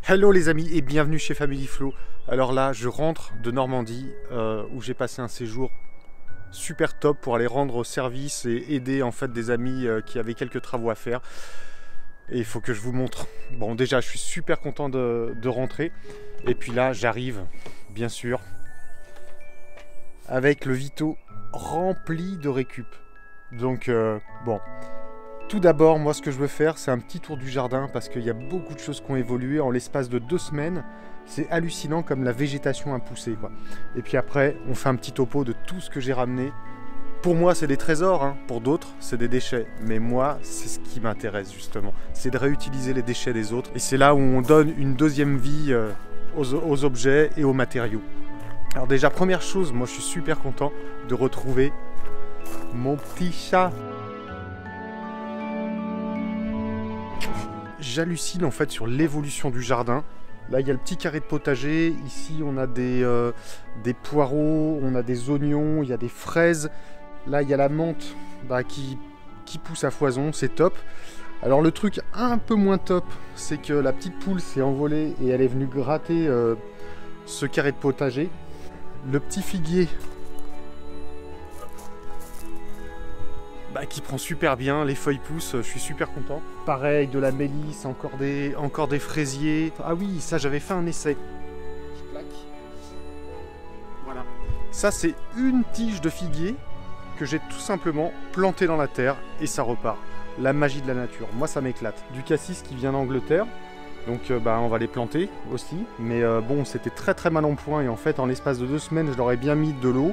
Hello les amis et bienvenue chez Family Flow. Alors là je rentre de Normandie où j'ai passé un séjour super top pour aller rendre service et aider en fait des amis qui avaient quelques travaux à faire. Et il faut que je vous montre. Bon déjà je suis super content de rentrer. Et puis là j'arrive bien sûr avec le Vito rempli de récup. Donc bon. Tout d'abord, moi ce que je veux faire, c'est un petit tour du jardin parce qu'il y a beaucoup de choses qui ont évolué en l'espace de 2 semaines. C'est hallucinant comme la végétation a poussé, quoi. Et puis après, on fait un petit topo de tout ce que j'ai ramené. Pour moi, c'est des trésors, hein. Pour d'autres, c'est des déchets. Mais moi, c'est ce qui m'intéresse justement. C'est de réutiliser les déchets des autres. Et c'est là où on donne une deuxième vie aux objets et aux matériaux. Alors déjà, première chose, moi je suis super content de retrouver mon petit chat. J'hallucine en fait sur l'évolution du jardin. Là il y a le petit carré de potager, ici on a des poireaux, on a des oignons, il y a des fraises. Là il y a la menthe qui pousse à foison, c'est top. Alors le truc un peu moins top, c'est que la petite poule s'est envolée et elle est venue gratter ce carré de potager. Le petit figuier qui prend super bien, les feuilles poussent, je suis super content. Pareil, de la mélisse, encore des fraisiers. Ah oui, ça j'avais fait un essai. Je claque. Voilà. Ça c'est une tige de figuier que j'ai tout simplement plantée dans la terre et ça repart. La magie de la nature, moi ça m'éclate. Du cassis qui vient d'Angleterre, donc on va les planter aussi. Mais bon, c'était très mal en point et en fait en l'espace de 2 semaines je leur ai bien mis de l'eau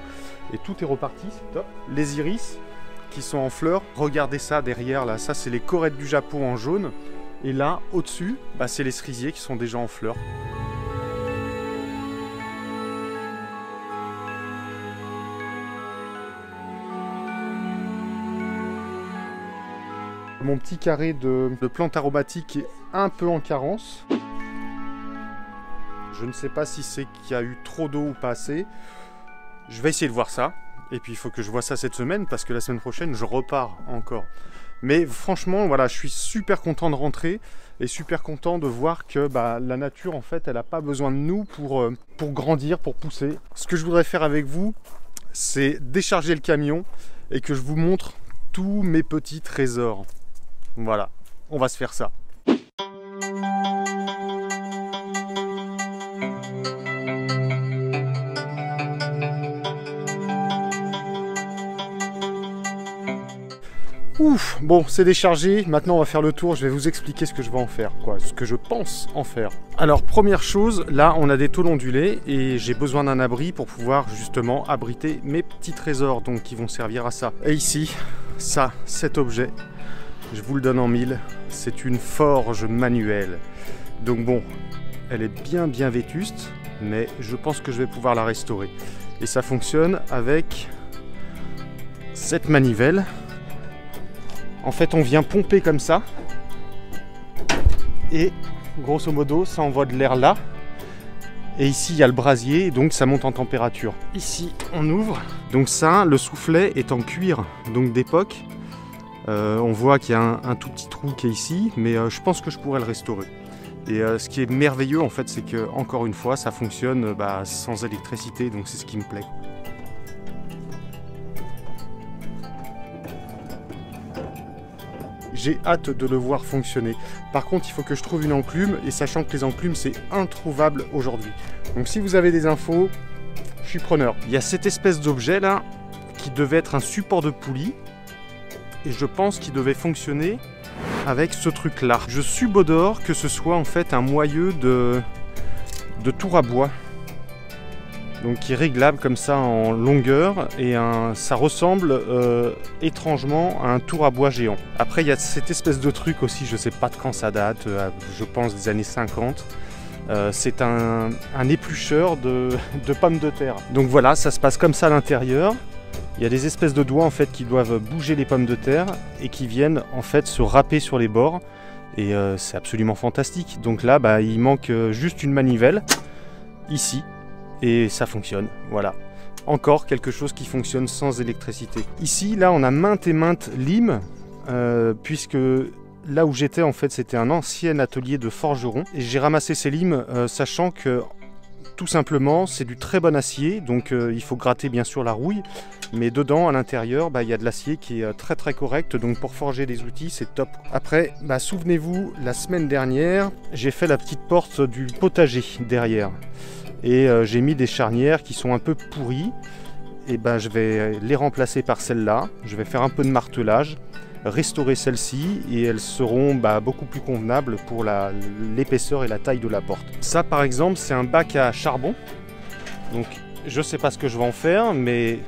et tout est reparti, c'est top. Les iris qui sont en fleurs, regardez ça derrière là, ça c'est les corettes du Japon en jaune et là au-dessus c'est les cerisiers qui sont déjà en fleurs. Mon petit carré de plantes aromatiques est un peu en carence. Je ne sais pas si c'est qu'il y a eu trop d'eau ou pas assez. Je vais essayer de voir ça. Et puis il faut que je vois ça cette semaine parce que la semaine prochaine je repars encore. Mais franchement voilà, je suis super content de rentrer et super content de voir que la nature en fait elle n'a pas besoin de nous pour grandir, pour pousser. Ce que je voudrais faire avec vous, c'est décharger le camion et que je vous montre tous mes petits trésors. Voilà, on va se faire ça. Ouf, bon c'est déchargé, maintenant on va faire le tour, je vais vous expliquer ce que je vais en faire, ce que je pense en faire. Alors première chose, là on a des tôles ondulées et j'ai besoin d'un abri pour pouvoir justement abriter mes petits trésors, donc qui vont servir à ça. Et ici, cet objet, je vous le donne en mille, c'est une forge manuelle. Donc bon, elle est bien vétuste, mais je pense que je vais pouvoir la restaurer. Et ça fonctionne avec cette manivelle. En fait, on vient pomper comme ça et grosso modo, ça envoie de l'air là. Et ici, il y a le brasier, donc ça monte en température. Ici, on ouvre. Donc ça, le soufflet est en cuir, donc d'époque. On voit qu'il y a un tout petit trou qui est ici, mais je pense que je pourrais le restaurer. Et ce qui est merveilleux, en fait, c'est que encore une fois, ça fonctionne sans électricité, donc c'est ce qui me plaît. J'ai hâte de le voir fonctionner. Par contre, il faut que je trouve une enclume, et sachant que les enclumes, c'est introuvable aujourd'hui. Donc si vous avez des infos, je suis preneur. Il y a cette espèce d'objet là, qui devait être un support de poulie, et je pense qu'il devait fonctionner avec ce truc là. Je subodore que ce soit en fait un moyeu de tour à bois. Donc qui est réglable comme ça en longueur et ça ressemble étrangement à un tour à bois géant. Après il y a cette espèce de truc aussi, je sais pas de quand ça date, je pense des années 50. C'est un éplucheur de pommes de terre. Donc voilà, ça se passe comme ça à l'intérieur. Il y a des espèces de doigts en fait qui doivent bouger les pommes de terre et qui viennent en fait se râper sur les bords. Et c'est absolument fantastique. Donc là il manque juste une manivelle ici. Et ça fonctionne, voilà. Encore quelque chose qui fonctionne sans électricité. Ici, là, on a maintes et maintes limes, puisque là où j'étais en fait c'était un ancien atelier de forgeron et j'ai ramassé ces limes sachant que tout simplement c'est du très bon acier, donc il faut gratter bien sûr la rouille, mais dedans à l'intérieur il y a de l'acier qui est très très correct, donc pour forger des outils c'est top. Après souvenez-vous, la semaine dernière j'ai fait la petite porte du potager derrière et j'ai mis des charnières qui sont un peu pourries et je vais les remplacer par celles-là, je vais faire un peu de martelage, restaurer celles-ci et elles seront beaucoup plus convenables pour l'épaisseur et la taille de la porte. Ça par exemple c'est un bac à charbon, donc je sais pas ce que je vais en faire, mais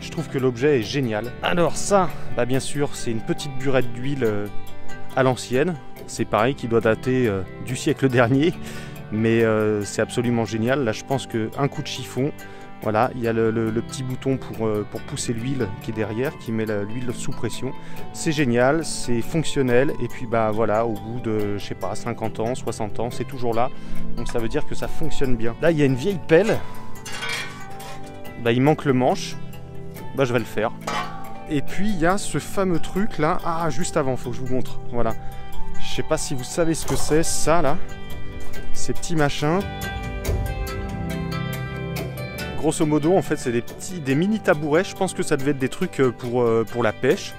je trouve que l'objet est génial. Alors ça, bien sûr c'est une petite burette d'huile à l'ancienne, c'est pareil qui doit dater du siècle dernier, mais c'est absolument génial. Là je pense qu'un coup de chiffon, voilà, il y a le petit bouton pour pousser l'huile qui est derrière, qui met l'huile sous pression. C'est génial, c'est fonctionnel, et puis voilà, au bout de, je sais pas, 50 ans, 60 ans, c'est toujours là. Donc ça veut dire que ça fonctionne bien. Là, il y a une vieille pelle, il manque le manche, je vais le faire. Et puis il y a ce fameux truc là, juste avant, faut que je vous montre, voilà. Je sais pas si vous savez ce que c'est, ça là, ces petits machins. Grosso modo, en fait, c'est des mini tabourets. Je pense que ça devait être des trucs pour la pêche.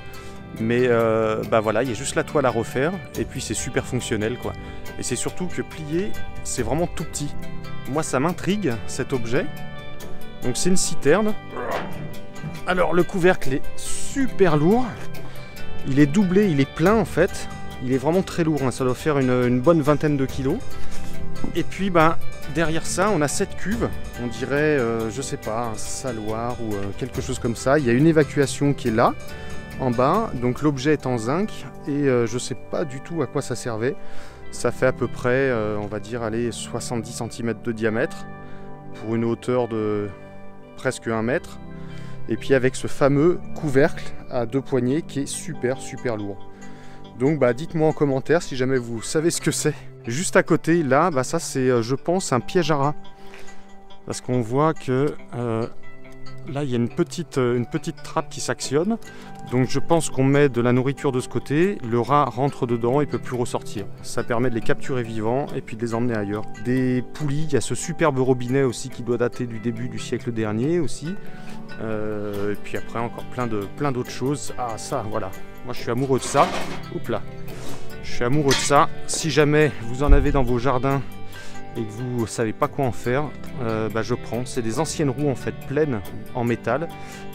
Mais voilà, il y a juste la toile à refaire. Et puis, c'est super fonctionnel, quoi. Et c'est surtout que plier, c'est vraiment tout petit. Moi, ça m'intrigue, cet objet. Donc, c'est une citerne. Alors, le couvercle est super lourd. Il est doublé, il est plein, en fait. Il est vraiment très lourd, hein. Ça doit faire une bonne vingtaine de kilos. Et puis, derrière ça, on a cette cuve, on dirait, je sais pas, un saloir ou quelque chose comme ça. Il y a une évacuation qui est là, en bas, donc l'objet est en zinc et je sais pas du tout à quoi ça servait. Ça fait à peu près, on va dire, 70 cm de diamètre, pour une hauteur de presque 1 mètre. Et puis avec ce fameux couvercle à 2 poignées qui est super lourd. Donc dites-moi en commentaire si jamais vous savez ce que c'est. Juste à côté, là, ça c'est, je pense, un piège à rats. Parce qu'on voit que là, il y a une petite trappe qui s'actionne. Donc je pense qu'on met de la nourriture de ce côté, le rat rentre dedans et ne peut plus ressortir. Ça permet de les capturer vivants et puis de les emmener ailleurs. Des poulies, il y a ce superbe robinet aussi qui doit dater du début du siècle dernier aussi. Et puis après, encore plein d'autres choses. Ah, ça, voilà. Moi, je suis amoureux de ça. Oups là. Je suis amoureux de ça. Si jamais vous en avez dans vos jardins et que vous ne savez pas quoi en faire, je prends. C'est des anciennes roues en fait pleines en métal.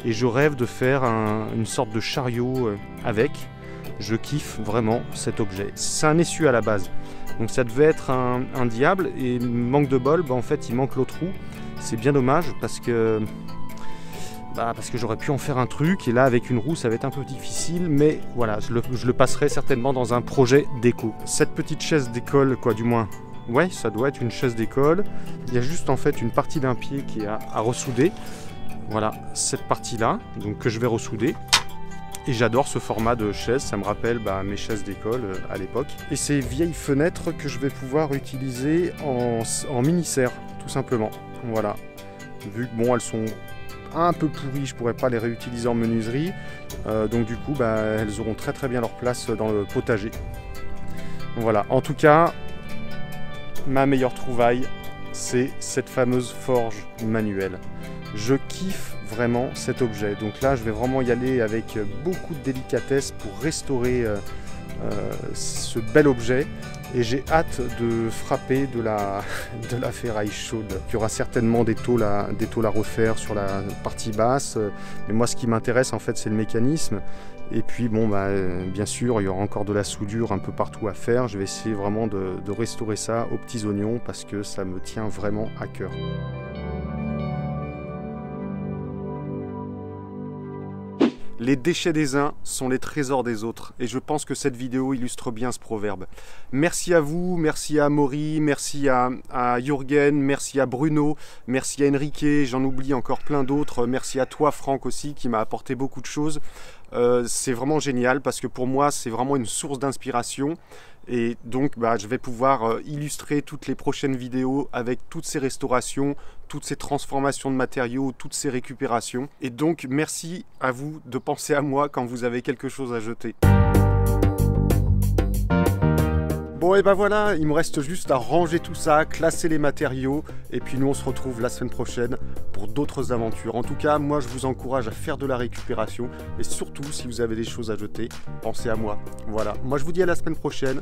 Et je rêve de faire une sorte de chariot avec. Je kiffe vraiment cet objet. C'est un essuie à la base. Donc ça devait être un diable. Et manque de bol, en fait il manque l'autre roue. C'est bien dommage parce que j'aurais pu en faire un truc, et là avec une roue ça va être un peu difficile, mais voilà, je le passerai certainement dans un projet déco. Cette petite chaise d'école, quoi, du moins, ouais, ça doit être une chaise d'école. Il y a juste en fait une partie d'un pied qui est à ressouder. Voilà, cette partie-là, donc que je vais ressouder. Et j'adore ce format de chaise, ça me rappelle mes chaises d'école à l'époque. Et ces vieilles fenêtres que je vais pouvoir utiliser en mini-serre, tout simplement. Voilà, vu que elles sont un peu pourries, je pourrais pas les réutiliser en menuiserie, donc du coup elles auront très bien leur place dans le potager. Voilà, en tout cas ma meilleure trouvaille c'est cette fameuse forge manuelle. Je kiffe vraiment cet objet, donc là je vais vraiment y aller avec beaucoup de délicatesse pour restaurer ce bel objet. Et j'ai hâte de frapper de la ferraille chaude. Il y aura certainement des tôles à refaire sur la partie basse. Mais moi, ce qui m'intéresse, en fait, c'est le mécanisme. Et puis, bien sûr, il y aura encore de la soudure un peu partout à faire. Je vais essayer vraiment de restaurer ça aux petits oignons parce que ça me tient vraiment à cœur. Les déchets des uns sont les trésors des autres. Et je pense que cette vidéo illustre bien ce proverbe. Merci à vous, merci à Maury, merci à Jürgen, merci à Bruno, merci à Enrique, j'en oublie encore plein d'autres. Merci à toi Franck aussi qui m'a apporté beaucoup de choses. C'est vraiment génial parce que pour moi c'est vraiment une source d'inspiration. Et donc je vais pouvoir illustrer toutes les prochaines vidéos avec toutes ces restaurations, toutes ces transformations de matériaux, toutes ces récupérations. Et donc merci à vous de penser à moi quand vous avez quelque chose à jeter. Bon et ben voilà, il me reste juste à ranger tout ça, classer les matériaux, et puis nous on se retrouve la semaine prochaine pour d'autres aventures. En tout cas, moi je vous encourage à faire de la récupération, et surtout si vous avez des choses à jeter, pensez à moi. Voilà, moi je vous dis à la semaine prochaine,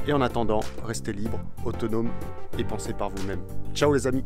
et en attendant, restez libre, autonome, et pensez par vous-même. Ciao les amis.